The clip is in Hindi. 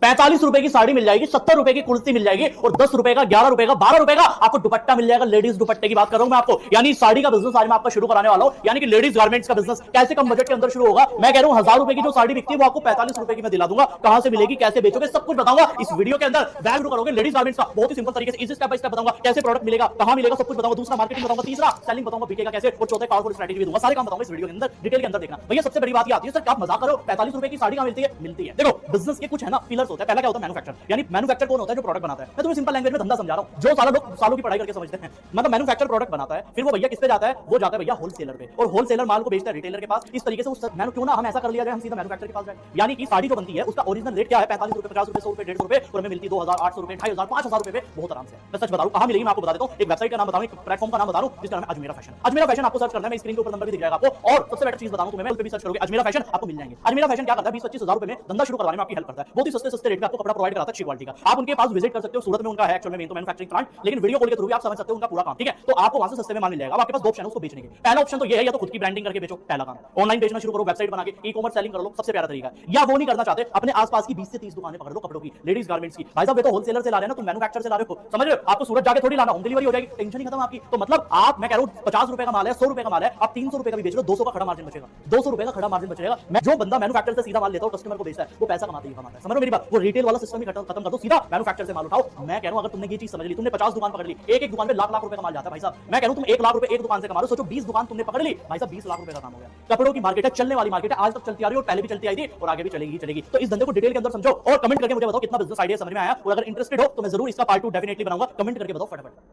₹45 की साड़ी मिल जाएगी, ₹70 की कुर्ती मिल जाएगी और ₹10 का, ₹11 का, ₹12 का आपको दुपट्टा मिल जाएगा। लेडीज दुपट्टे की बात कर रहा हूं मैं आपको, यानी साड़ी का बिजनेस आज मैं आपका शुरू कराने वाला हूं, यानी कि लेडीज गारमेंट्स का बिजनेस कैसे कम बजट के अंदर शुरू होगा। मैं कह रहा हूं ₹1000 की जो साड़ी बिकती है वो आपको ₹45 की मैं दिला दूंगा। कहां से मिलेगी, कैसे बेचोगे, सब कुछ बताऊंगा इस वीडियो के अंदर। बैग शुरू करोगे लेडीज गारमेंट्स का बहुत ही सिंपल तरीके से, इजी स्टेप बाय स्टेप बताऊंगा कैसे प्रोडक्ट मिलेगा, कहां मिलेगा, सब कुछ बताऊंगा। दूसरा मार्केटिंग बताऊंगा, तीसरा सेलिंग बताऊंगा बिकेगा कैसे, और चौथा पावरफुल स्ट्रेटजी भी दूंगा। सारे काम बताऊंगा इस वीडियो के अंदर, डिटेल के अंदर देखना। भैया सबसे बड़ी बात ये आती है, सर क्या आप मजाक करो, ₹45 की साड़ी कहां मिलती है? मिलती है। देखो बिजनेस के कुछ है ना पिलर्स होते हैं। पहला क्या होता है? मैन्युफैक्चर, यानी मैन्युफैक्चर कौन होता है? जो प्रोडक्ट बनाता है। मैं तुम्हें सिंपल लैंग्वेज में धंधा समझा रहा हूं, जो सारा लोग सालों की पढ़ाई करके समझते हैं। मतलब मैन्युफैक्चर प्रोडक्ट बनाता है, फिर वो भैया किस पे जाता है? वो जाता है भैया होलसेलर पे, और होलसेलर माल को बेचता है रिटेलर के पास। इस तरीके से उस मैनु क्यों ना हम ऐसा कर लिया जाए, हम सीधा मैन्युफैक्चर के पास जाए। यानी कि साड़ी जो बनती है उसका ओरिजिनल रेट क्या है? ₹45, ₹50, ₹100, ₹150, और हमें मिलती ₹2800, ₹2500, ₹5000 पे बहुत आराम से। मैं सच बता रहा हूं, कहां मिलेगी मैं आपको बता देता हूं। एक वेबसाइट का नाम बताऊं, एक प्लेटफॉर्म का नाम बता रहा हूं जिसका नाम है अजमेरा फैशन। अजमेरा फैशन आपको सर्च करना है, मैं स्क्रीन के ऊपर नंबर भी दिख जाएगा आपको। और सबसे बेटर चीज बताऊं तुम्हें, मैं उस पे भी सर्च करोगे अजमेरा फैशन, आपको मिल जाएंगे। अजमेरा फैशन क्या करता है? 20-25 हजार रुपए में धंधा शुरू करवाने में आपकी हेल्प करता है। बहुत ही सस्ते सस्ते रेट में आपको कपड़ा प्रोवाइड कराता है, अच्छी क्वालिटी का। आप उनके पास विजिट कर सकते हो, सूरत में उनका है एक्चुअल में मेन तो मैन्युफैक्चरिंग प्लांट, लेकिन वीडियो कॉल के थ्रू भी आप समझ सकते हो उनका पूरा काम, ठीक है? तो आपको वहां से सस्ते में माल मिल जाएगा। अब आपके पास दो ऑप्शन है उसको बेचने के। पहला ऑप्शन तो ये है, या तो खुद की ब्रांडिंग करके बेचो, पहला काम। ऑनलाइन बेचना शुरू करो, वेबसाइट बना के ई कॉमर्स सेलिंग कर लो, सबसे प्यारा तरीका है। या वो नहीं करना चाहते, अपने आसपास की 20 से 30 दुकानें पकड़ लो कपड़ों की, लेडीज गारमेंट्स की। भाई साहब ये तो होलसेलर से ला रहे हैं ना, तुम मैन्युफैक्चर से ला रहे हो, समझ रहे हो? आपको सूरत जाके थोड़ी लाना, होम डिलीवरी हो जाएगी, टेंशन ही खत्म आपकी। तो मतलब आप, मैं कह रहा हूं ₹50 का माल है, ₹100 का माल है, आप ₹300 का भी बेच लो, ₹200 का खड़ा मार्जिन बचेगा, ₹200 का खड़ा मार्जिन बचेगा। मैं जो बंदा मैन्युफैक्चर से सीधा माल लेता है और कस्टमर को बेचता है, वो पैसा कमाता ही कमाता है। समझ रहे हो मेरी बात? वो रिटेल वाला सिस्टम ही खत्म कर दो, सीधा मैन्युफैक्चर से माल उठाओ। मैं कह रहा हूं अगर तुमने ये चीज समझ ली, तुमने 50 दुकान पकड़ ली, एक एक दुकान पे लाख लाख रुपए का माल जाता है भाई साहब। मैं कह रहा हूं तुम 1 लाख रुपए एक दुकान से कमा रहे हो, सोचो 20 दुकान तुमने पकड़ ली, भाई साहब 20 लाख रुपए का काम हो गया। कपड़ों की मार्केट है, चलने वाली मार्केट है, आज तक चलती आ रही है और पहले भी चलती आई थी और आगे भी चलेगी चलेगी। तो इस धंधे को डिटेल के अंदर समझो और कमेंट करके मुझे बताओ कितना बिजनेस आइडिया समझ में आया, और अगर इंटरेस्टेड हो तो मैं जरूर इसका पार्ट 2 डेफिनेटली बनाऊंगा। कमेंट करके बताओ फटाफट।